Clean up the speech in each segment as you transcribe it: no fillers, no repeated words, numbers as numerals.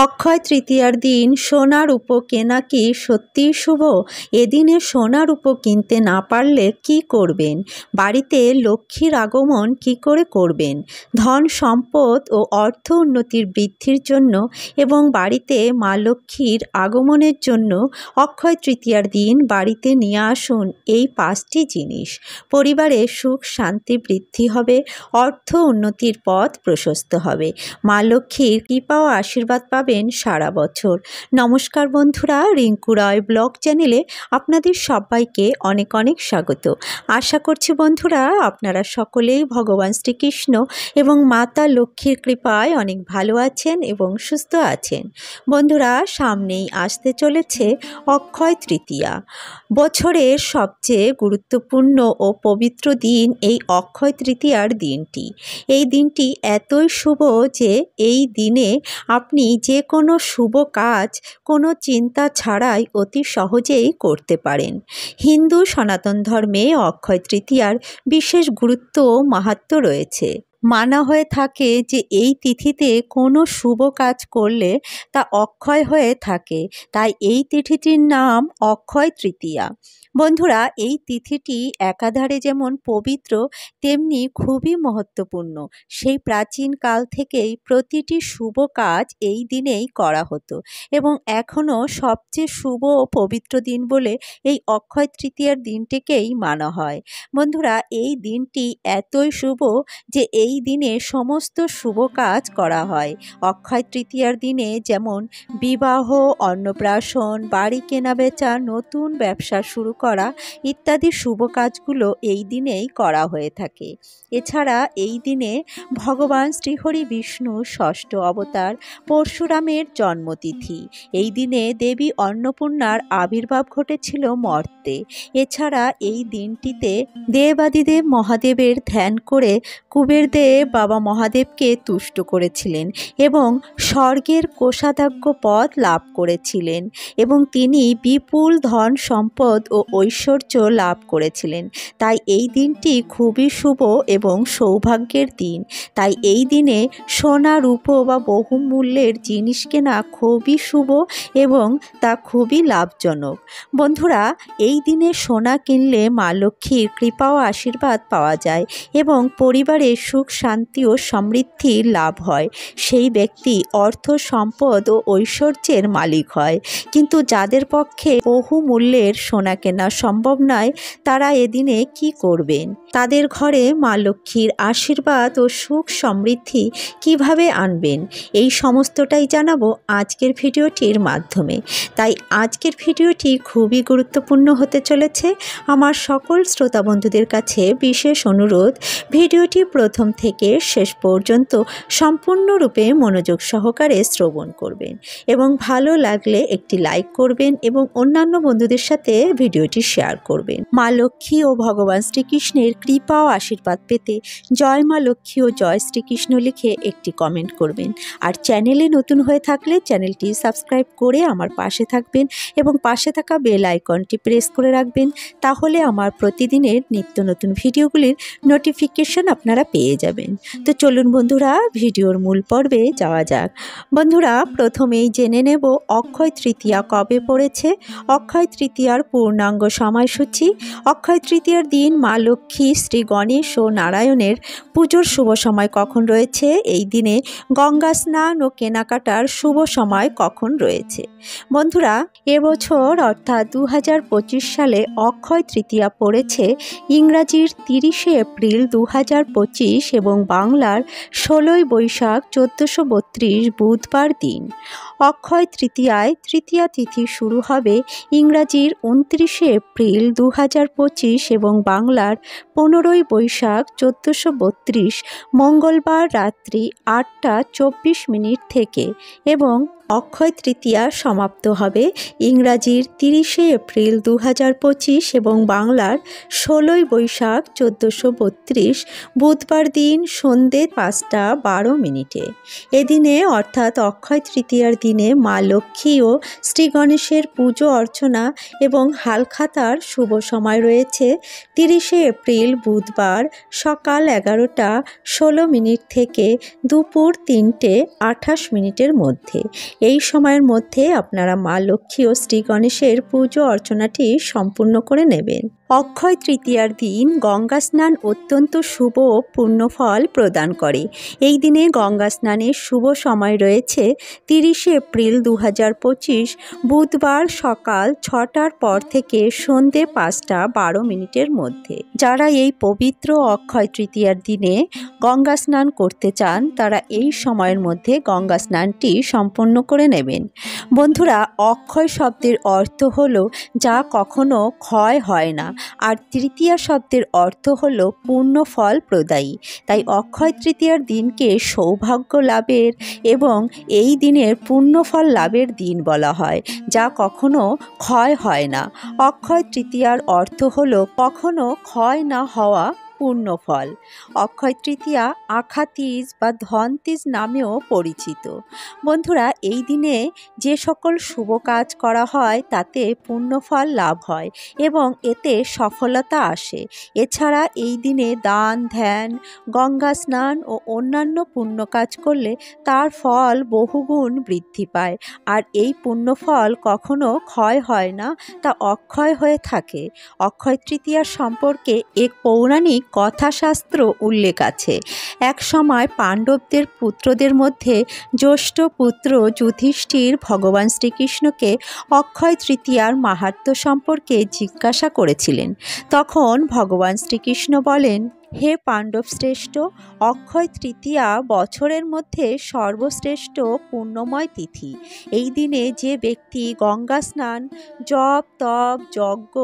অক্ষয় তৃতীয়ার দিন সোনা রূপো কেনা কি সত্যিই শুভ? এদিনে সোনা রূপো কিনতে না পারলে কি করবেন? বাড়িতে লক্ষ্মীর আগমন কি করে করবেন? ধন সম্পদ ও অর্থ উন্নতির বৃদ্ধির জন্য এবং বাড়িতে মা লক্ষ্মীর আগমনের জন্য অক্ষয় তৃতীয়ার দিন বাড়িতে নিয়ে আসুন এই 5টি জিনিস। পরিবারে সুখ শান্তি বৃদ্ধি হবে, অর্থ উন্নতির পথ প্রশস্ত হবে, মা লক্ষ্মীর কৃপা ও আশীর্বাদ পাবেন সারা বছর। নমস্কার বন্ধুরা, রিঙ্কু রয় ব্লগ চ্যানেলে আপনাদের সবাইকে অনেক অনেক স্বাগত। আশা করছি বন্ধুরা আপনারা সকলেই ভগবান শ্রীকৃষ্ণ এবং মাতা লক্ষ্মীর কৃপায় অনেক ভালো আছেন এবং সুস্থ আছেন। বন্ধুরা, সামনেই আসতে চলেছে অক্ষয় তৃতীয়া। বছরের সবচেয়ে গুরুত্বপূর্ণ ও পবিত্র দিন এই অক্ষয় তৃতীয়ার দিনটি। এই দিনটি এতই শুভ যে এই দিনে আপনি যে কোনো শুভ কাজ কোনো চিন্তা ছাড়াই অতি সহজেই করতে পারেন। হিন্দু সনাতন ধর্মে অক্ষয় তৃতীয়ার বিশেষ গুরুত্ব ও মাহাত্ম্য রয়েছে। মানা হয়ে থাকে যে এই তিথিতে কোনো শুভ কাজ করলে তা অক্ষয় হয়ে থাকে, তাই এই তিথিটির নাম অক্ষয় তৃতীয়া। বন্ধুরা, এই তিথিটি একাধারে যেমন পবিত্র তেমনি খুবই মহত্বপূর্ণ। সেই প্রাচীন কাল থেকেই প্রতিটি শুভ কাজ এই দিনেই করা হতো এবং এখনও সবচেয়ে শুভ ও পবিত্র দিন বলে এই অক্ষয় তৃতীয়ার দিনটিকেই মানা হয়। বন্ধুরা, এই দিনটি এতই শুভ যে এই দিনে সমস্ত শুভ কাজ করা হয়। অক্ষয় তৃতীয়ার দিনে যেমন বিবাহ, অন্নপ্রাশন, বাড়ি কেনাবেচা, নতুন ব্যবসা শুরু করা ইত্যাদি শুভ কাজগুলো এই দিনেই করা হয়ে থাকে। এছাড়া এই দিনে ভগবান শ্রীহরি বিষ্ণুর ষষ্ঠ অবতার পরশুরামের জন্মতিথি। এই দিনে দেবী অন্নপূর্ণার আবির্ভাব ঘটেছিল মর্তে। এছাড়া এই দিনটিতে দেবাদিদেব মহাদেবের ধ্যান করে কুবেরদেব বাবা মহাদেবকে তুষ্ট করেছিলেন এবং স্বর্গের কোষাধ্যক্ষ পদ লাভ করেছিলেন এবং তিনি বিপুল ধন সম্পদ ও ঐশ্বর্য লাভ করেছিলেন। তাই এই দিনটি খুবই শুভ এবং সৌভাগ্যের দিন। তাই এই দিনে সোনা রূপো বা বহুমূল্যের জিনিস কেনা খুবই শুভ এবং তা খুবই লাভজনক। বন্ধুরা, এই দিনে সোনা কিনলে মা লক্ষ্মীর কৃপা ও আশীর্বাদ পাওয়া যায় এবং পরিবারে সুখ শান্তি ও সমৃদ্ধির লাভ হয়। সেই ব্যক্তি অর্থ সম্পদ ও ঐশ্বর্যের মালিক হয়। কিন্তু যাদের পক্ষে বহু মূল্যের সোনা কেনা সম্ভব নয়, তারা এদিনে কি করবেন? তাদের ঘরে মা লক্ষ্মীর আশীর্বাদ ও সুখ সমৃদ্ধি কিভাবে আনবেন, এই সমস্তটাই জানাবো আজকের ভিডিওটির মাধ্যমে। তাই আজকের ভিডিওটি খুবই গুরুত্বপূর্ণ হতে চলেছে। আমার সকল শ্রোতা বন্ধুদের কাছে বিশেষ অনুরোধ, ভিডিওটি প্রথম থেকে শেষ পর্যন্ত সম্পূর্ণরূপে মনোযোগ সহকারে শ্রবণ করবেন এবং ভালো লাগলে একটি লাইক করবেন এবং অন্যান্য বন্ধুদের সাথে ভিডিওটি শেয়ার করবেন। মা লক্ষ্মী ও ভগবান শ্রীকৃষ্ণের কৃপা ও আশীর্বাদ পেতে জয় মা লক্ষ্মী ও জয় শ্রীকৃষ্ণ লিখে একটি কমেন্ট করবেন। আর চ্যানেলে নতুন হয়ে থাকলে চ্যানেলটি সাবস্ক্রাইব করে আমার পাশে থাকবেন এবং পাশে থাকা বেল আইকনটি প্রেস করে রাখবেন। তাহলে আমার প্রতিদিনের নিত্য নতুন ভিডিওগুলির নোটিফিকেশন আপনারা পেয়ে যাবেন। তো চলুন বন্ধুরা, ভিডিওর মূল পর্বে যাওয়া যাক। বন্ধুরা, প্রথমেই জেনে নেব অক্ষয় তৃতীয়া কবে পড়েছে। অক্ষয় তৃতীয়ার পূর্ণাঙ্গ সময়সূচি। অক্ষয় তৃতীয়ার দিন মা লক্ষ্মী, শ্রী গণেশ ও নারায়ণের পুজোর শুভ সময় কখন রয়েছে, এই দিনে গঙ্গা স্নান ও কেনাকাটার শুভ সময় কখন রয়েছে। বন্ধুরা, এবছর অর্থাৎ 2025 সালে অক্ষয় তৃতীয়া পড়েছে ইংরাজির 30শে এপ্রিল 2025 এবং বাংলার 16ই বৈশাখ 1432 বুধবার দিন। অক্ষয় তৃতীয়ায় তৃতীয়া তিথি শুরু হবে ইংরাজির 29শে এপ্রিল 2025 এবং বাংলার 15ই বৈশাখ 1432 মঙ্গলবার রাত্রি 8টা 24 থেকে এবং অক্ষয় তৃতীয়া সমাপ্ত হবে ইংরাজির 30শে এপ্রিল 2025 এবং বাংলার 16ই বৈশাখ 1432 বুধবার দিন সন্ধে 5টা 12 এদিনে অর্থাৎ অক্ষয় তৃতীয়ার দিনে মা লক্ষ্মী ও শ্রী গণেশের পুজো অর্চনা এবং হালখাতার শুভ সময় রয়েছে 30শে এপ্রিল বুধবার সকাল 11টা 16 থেকে দুপুর 3টে 28 মধ্যে। এই সময়ের মধ্যে আপনারা মা লক্ষ্মী ও শ্রী গণেশের পুজো অর্চনাটি সম্পূর্ণ করে নেবেন। অক্ষয় তৃতীয়ার দিন গঙ্গা স্নান অত্যন্ত শুভ ও পুণ্যফল প্রদান করে। এই দিনে গঙ্গা স্নানের শুভ সময় রয়েছে 30 এপ্রিল 2025 বুধবার সকাল 6টার পর থেকে সন্ধে 5:12 মধ্যে। যারা এই পবিত্র অক্ষয় তৃতীয়ার দিনে গঙ্গা স্নান করতে চান তারা এই সময়ের মধ্যে গঙ্গা স্নানটি সম্পন্ন করে নেবেন। বন্ধুরা, অক্ষয় শব্দের অর্থ হলো যা কখনো ক্ষয় হয় না, আর তৃতীয়া শব্দের অর্থ হলো পূর্ণ ফল প্রদায়ী। তাই অক্ষয় তৃতীয়ার দিনকে সৌভাগ্য লাভের এবং এই দিনের পূর্ণ ফল লাভের দিন বলা হয়, যা কখনো ক্ষয় হয় না। অক্ষয় তৃতীয়ার অর্থ হলো কখনো ক্ষয় না হওয়া পূর্ণ ফল। অক্ষয় তৃতীয়া আখাতীজ বা ধনতীজ নামেও পরিচিত। বন্ধুরা, এই দিনে যে সকল শুভ কাজ করা হয় তাতে পুণ্যফল লাভ হয় এবং এতে সফলতা আসে। এছাড়া এই দিনে দান, ধ্যান, গঙ্গা স্নান ও অন্যান্য পুণ্য কাজ করলে তার ফল বহুগুণ বৃদ্ধি পায়, আর এই পুণ্যফল কখনো ক্ষয় হয় না, তা অক্ষয় হয়ে থাকে। অক্ষয় তৃতীয়ার সম্পর্কে এক পৌরাণিক কথাশাস্ত্র উল্লেখ আছে। এক সময় পাণ্ডবদের পুত্রদের মধ্যে জ্যেষ্ঠ পুত্র যুধিষ্ঠির ভগবান শ্রীকৃষ্ণকে অক্ষয় তৃতীয়ার মাহাত্ম্য সম্পর্কে জিজ্ঞাসা করেছিলেন। তখন ভগবান শ্রীকৃষ্ণ বলেন, হে পাণ্ডব শ্রেষ্ঠ, অক্ষয় তৃতীয়া বছরের মধ্যে সর্বশ্রেষ্ঠ পুণ্যময় তিথি। এই দিনে যে ব্যক্তি গঙ্গা স্নান, জপ, তপ, যজ্ঞ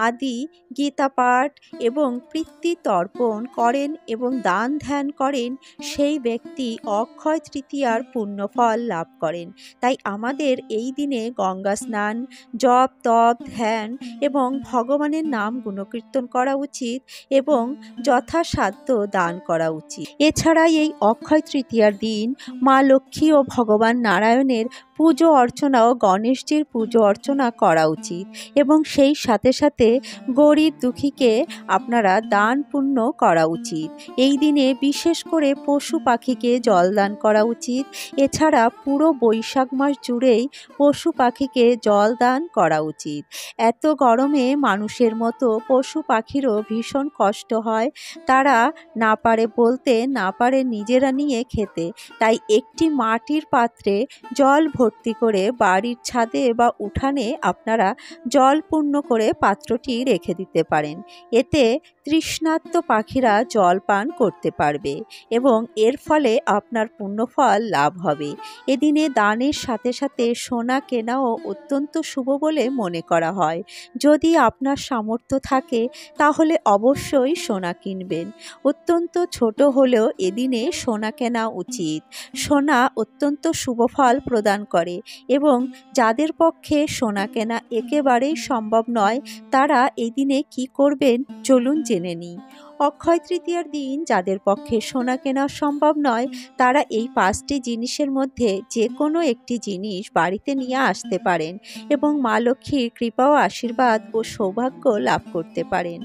আদি, গীতাপাঠ এবং পিতৃ তর্পণ করেন এবং দান ধ্যান করেন, সেই ব্যক্তি অক্ষয় তৃতীয়ার পুণ্যফল লাভ করেন। তাই আমাদের এই দিনে গঙ্গা স্নান, জপ, তপ, ধ্যান এবং ভগবানের নাম গুণকীর্তন করা উচিত এবং যথাসাধ্য দান করা উচিত। এছাড়া এই অক্ষয় তৃতীয়ার দিন মা লক্ষ্মী ও ভগবান নারায়ণের পুজো অর্চনা ও গণেশজির পুজো অর্চনা করা উচিত এবং সেই সাথে সাথে গরিব দুঃখীকে আপনারা দান পুণ্য করা উচিত। এই দিনে বিশেষ করে পশু পাখিকে জল দান করা উচিত। এছাড়া পুরো বৈশাখ মাস জুড়েই পশু পাখিকে জল দান করা উচিত। এত গরমে মানুষের মতো পশু পাখিরও ভীষণ কষ্ট হয়, তারা না পারে বলতে, না পারে নিজেরা নিয়ে খেতে। তাই একটি মাটির পাত্রে জল ভর্তি করে বাড়ির ছাদে বা উঠানে আপনারা জল পূর্ণ করে পাত্রটি রেখে দিতে পারেন। এতে তৃষ্ণার্ত পাখিরা জল পান করতে পারবে এবং এর ফলে আপনার পুণ্যফল লাভ হবে। এদিনে দানের সাথে সাথে সোনা কেনাও অত্যন্ত শুভ বলে মনে করা হয়। যদি আপনার সামর্থ্য থাকে তাহলে অবশ্যই সোনা কিনবেন। অত্যন্ত ছোট হলেও এদিনে সোনা কেনা উচিত। সোনা অত্যন্ত শুভ ফল প্রদান করে এবং যাদের পক্ষে সোনা কেনা একেবারেই সম্ভব নয় তারা এই দিনে কি করবেন চলুন জেনে নিই। অক্ষয় তৃতীয়ার দিন যাদের পক্ষে সোনা কেনা সম্ভব নয় তারা এই 5টি জিনিসের মধ্যে যে কোনো একটি জিনিস বাড়িতে নিয়ে আসতে পারেন এবং মা লক্ষ্মীর কৃপা ও আশীর্বাদ ও সৌভাগ্য লাভ করতে পারেন।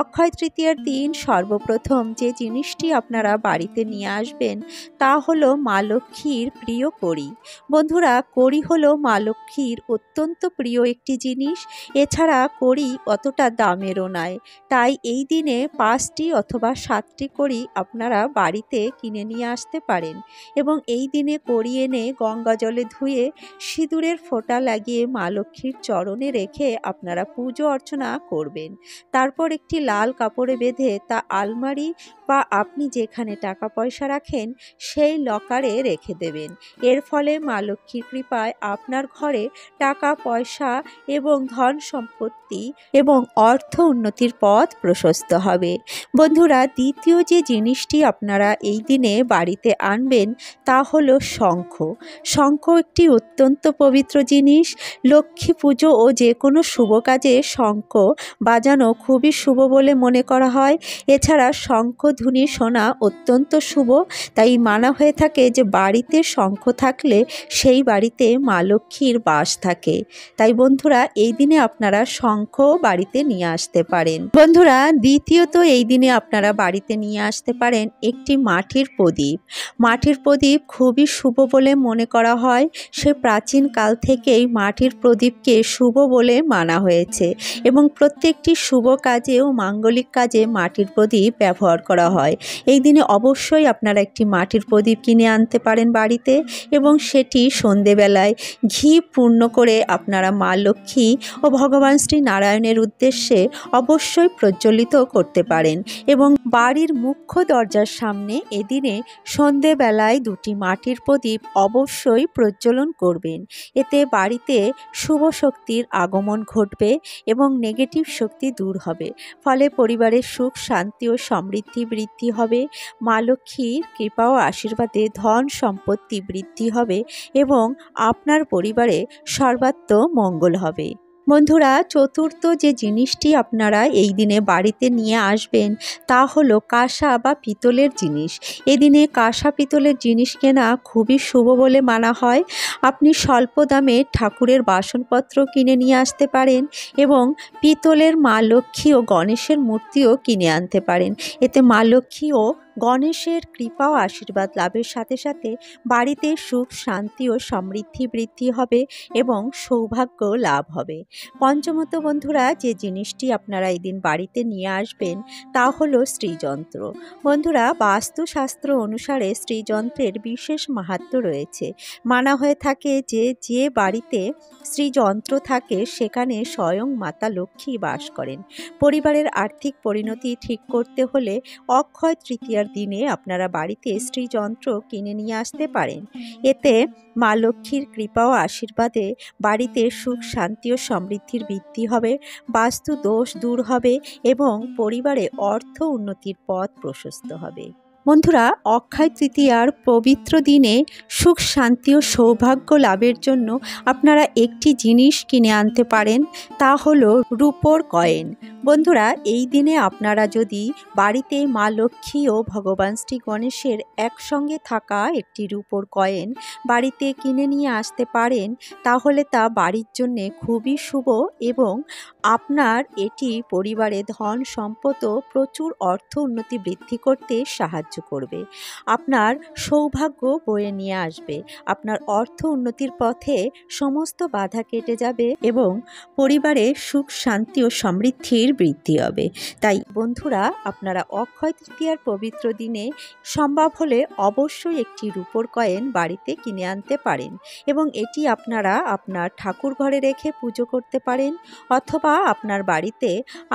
অক্ষয় তৃতীয়ার দিন সর্বপ্রথম যে জিনিসটি আপনারা বাড়িতে নিয়ে আসবেন তা হলো মা লক্ষ্মীর প্রিয় কড়ি। বন্ধুরা, কড়ি হলো মা লক্ষ্মীর অত্যন্ত প্রিয় একটি জিনিস। এছাড়া কড়ি অতটা দামেরও নয়, তাই এই দিনে 5টি অথবা 7টি কড়ি আপনারা বাড়িতে কিনে নিয়ে আসতে পারেন এবং এই দিনে কড়ি এনে গঙ্গা জলে ধুয়ে সিঁদুরের ফোঁটা লাগিয়ে মা লক্ষ্মীর চরণে রেখে আপনারা পুজো অর্চনা করবেন। তারপর একটি লাল কাপড়ে বেঁধে তা আলমারি বা আপনি যেখানে টাকা পয়সা রাখেন সেই লকারে রেখে দেবেন। এর ফলে মা লক্ষ্মীর কৃপায় আপনার ঘরে টাকা পয়সা এবং ধন সম্পত্তি এবং অর্থ উন্নতির পথ প্রশস্ত হবে। বন্ধুরা, দ্বিতীয় যে জিনিসটি আপনারা এই দিনে বাড়িতে আনবেন তা হলো শঙ্খ। শঙ্খ একটি অত্যন্ত পবিত্র জিনিস। লক্ষ্মী পুজো ও যে কোনো শুভ কাজে শঙ্খ বাজানো খুবই শুভ বলে মনে করা হয়। এছাড়া শঙ্খ মণিধুনি শোনা অত্যন্ত শুভ। তাই মানা হয়ে থাকে যে বাড়িতে শঙ্খ থাকলে সেই বাড়িতে মা লক্ষ্মীর বাস থাকে। তাই বন্ধুরা এই দিনে আপনারা শঙ্খ বাড়িতে নিয়ে আসতে পারেন। বন্ধুরা দ্বিতীয়ত এই দিনে আপনারা বাড়িতে নিয়ে আসতে পারেন একটি মাটির প্রদীপ। মাটির প্রদীপ খুবই শুভ বলে মনে করা হয়। সে প্রাচীন কাল থেকেই মাটির প্রদীপকে শুভ বলে মানা হয়েছে এবং প্রত্যেকটি শুভ কাজে ও মাঙ্গলিক কাজে মাটির প্রদীপ ব্যবহার করা হয়। এই দিনে অবশ্যই আপনারা একটি মাটির প্রদীপ কিনে আনতে পারেন বাড়িতে এবং সেটি সন্ধেবেলায় ঘি পূর্ণ করে আপনারা মা লক্ষ্মী ও ভগবান শ্রী নারায়ণের উদ্দেশ্যে অবশ্যই প্রজ্বলিত করতে পারেন এবং বাড়ির মুখ্য দরজার সামনে এদিনে সন্ধেবেলায় দুটি মাটির প্রদীপ অবশ্যই প্রজ্বলন করবেন। এতে বাড়িতে শুভ শক্তির আগমন ঘটবে এবং নেগেটিভ শক্তি দূর হবে। ফলে পরিবারের সুখ শান্তি ও সমৃদ্ধি বৃদ্ধি হবে। মা লক্ষ্মীর কৃপা ও আশীর্বাদে ধন সম্পত্তি বৃদ্ধি হবে এবং আপনার পরিবারে সর্বাত্ম মঙ্গল হবে। বন্ধুরা চতুর্থ যে জিনিসটি আপনারা এই দিনে বাড়িতে নিয়ে আসবেন তা হলো কাঁসা বা পিতলের জিনিস। এদিনে কাঁসা পিতলের জিনিস কেনা খুবই শুভ বলে মানা হয়। আপনি স্বল্প দামে ঠাকুরের বাসনপত্র কিনে নিয়ে আসতে পারেন এবং পিতলের মা লক্ষ্মী ও গণেশের মূর্তিও কিনে আনতে পারেন। এতে মা লক্ষ্মী ও গণেশের কৃপা ও আশীর্বাদ লাভের সাথে সাথে বাড়িতে সুখ শান্তি ও সমৃদ্ধি বৃদ্ধি হবে এবং সৌভাগ্য লাভ হবে। পঞ্চমত বন্ধুরা যে জিনিসটি আপনারা এই দিন বাড়িতে নিয়ে আসবেন তা হলো শ্রীযন্ত্র। বন্ধুরা বাস্তুশাস্ত্র অনুসারে শ্রীযন্ত্রের বিশেষ মাহাত্ম্য রয়েছে। মানা হয়ে থাকে যে যে বাড়িতে শ্রীযন্ত্র থাকে সেখানে স্বয়ং মাতা লক্ষ্মী বাস করেন। পরিবারের আর্থিক পরিণতি ঠিক করতে হলে অক্ষয় তৃতীয়ার দিনে আপনারা বাড়িতে শ্রীযন্ত্র কিনে নিয়ে আসতে পারেন। এতে মা লক্ষ্মীর কৃপা ও আশীর্বাদে বাড়িতে সুখ শান্তি ও সমৃদ্ধির বৃদ্ধি হবে, বাস্তু দোষ দূর হবে এবং পরিবারে অর্থ উন্নতির পথ প্রশস্ত হবে। বন্ধুরা অক্ষয় তৃতীয়ার পবিত্র দিনে সুখ শান্তি ও সৌভাগ্য লাভের জন্য আপনারা একটি জিনিস কিনে আনতে পারেন, তা হলো রূপোর কয়েন। বন্ধুরা এই দিনে আপনারা যদি বাড়িতে মা লক্ষ্মী ও ভগবান শ্রী গণেশের একসঙ্গে থাকা একটি রূপোর কয়েন বাড়িতে কিনে নিয়ে আসতে পারেন তাহলে তা বাড়ির জন্যে খুবই শুভ এবং আপনার এটি পরিবারে ধন সম্পদ ও প্রচুর অর্থ উন্নতি বৃদ্ধি করতে সাহায্য করবে। আপনার সৌভাগ্য বয়ে নিয়ে আসবে। আপনার অর্থ উন্নতির পথে সমস্ত বাধা কেটে যাবে এবং পরিবারে সুখ শান্তি ও সমৃদ্ধির বৃদ্ধি হবে। তাই বন্ধুরা আপনারা অক্ষয় তৃতীয়ার পবিত্র দিনে সম্ভব হলে অবশ্যই একটি রূপোর কয়েন বাড়িতে কিনে আনতে পারেন এবং এটি আপনারা আপনার ঠাকুর ঘরে রেখে পুজো করতে পারেন অথবা আপনার বাড়িতে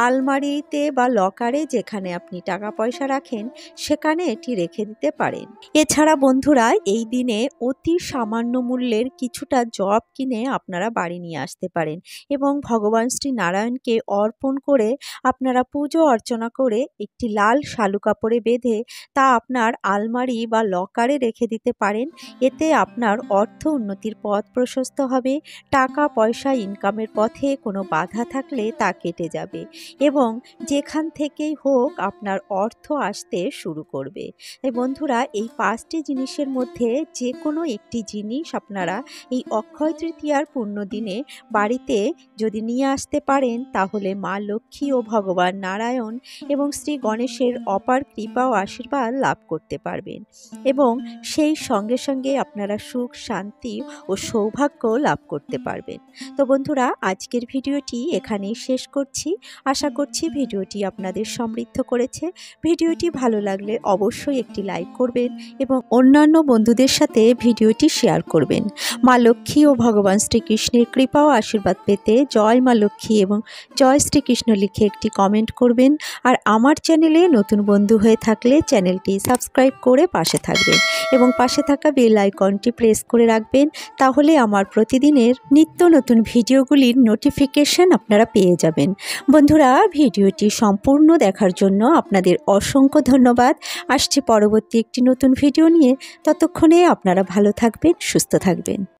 আলমারিতে বা লকারে যেখানে আপনি টাকা পয়সা রাখেন সেখানে এটি রেখে দিতে পারেন। এছাড়া বন্ধুরা এই দিনে অতি সামান্য মূল্যের কিছুটা জব কিনে আপনারা বাড়ি নিয়ে আসতে পারেন এবং ভগবান শ্রী নারায়ণকে অর্পণ করে আপনারা পুজো অর্চনা করে একটি লাল শালু কাপড়ে বেঁধে তা আপনার আলমারি বা লকারে রেখে দিতে পারেন। এতে আপনার অর্থ উন্নতির পথ প্রশস্ত হবে, টাকা পয়সা ইনকামের পথে কোনো বাধা থাকলে তা কেটে যাবে এবং যেখান থেকেই হোক আপনার অর্থ আসতে শুরু করবে। তাই বন্ধুরা এই 5টি জিনিসের মধ্যে যে কোনো একটি জিনিস আপনারা এই অক্ষয় তৃতীয়ার পুণ্য দিনে বাড়িতে যদি নিয়ে আসতে পারেন তাহলে মা লক্ষ্মী ও ভগবান নারায়ণ এবং শ্রী গণেশের অপার কৃপা ও আশীর্বাদ লাভ করতে পারবেন এবং সেই সঙ্গে সঙ্গে আপনারা সুখ শান্তি ও সৌভাগ্য লাভ করতে পারবেন। তো বন্ধুরা আজকের ভিডিওটি এখানেই শেষ করছি। আশা করছি ভিডিওটি আপনাদের সমৃদ্ধ করেছে। ভিডিওটি ভালো লাগলে অবশ্যই একটি লাইক করবেন এবং অন্যান্য বন্ধুদের সাথে ভিডিওটি শেয়ার করবেন। মা লক্ষ্মী ও ভগবান শ্রীকৃষ্ণের কৃপা ও আশীর্বাদ পেতে জয় মা লক্ষ্মী এবং জয় শ্রীকৃষ্ণ লিখে একটি কমেন্ট করবেন আর আমার চ্যানেলে নতুন বন্ধু হয়ে থাকলে চ্যানেলটি সাবস্ক্রাইব করে পাশে থাকবেন এবং পাশে থাকা বেল আইকনটি প্রেস করে রাখবেন। তাহলে আমার প্রতিদিনের নিত্য নতুন ভিডিওগুলির নোটিফিকেশন আপনারা পেয়ে যাবেন। বন্ধুরা ভিডিওটি সম্পূর্ণ দেখার জন্য আপনাদের অসংখ্য ধন্যবাদ। আসছি পরবর্তী একটি নতুন ভিডিও নিয়ে। ততক্ষণে আপনারা ভালো থাকবেন, সুস্থ থাকবেন।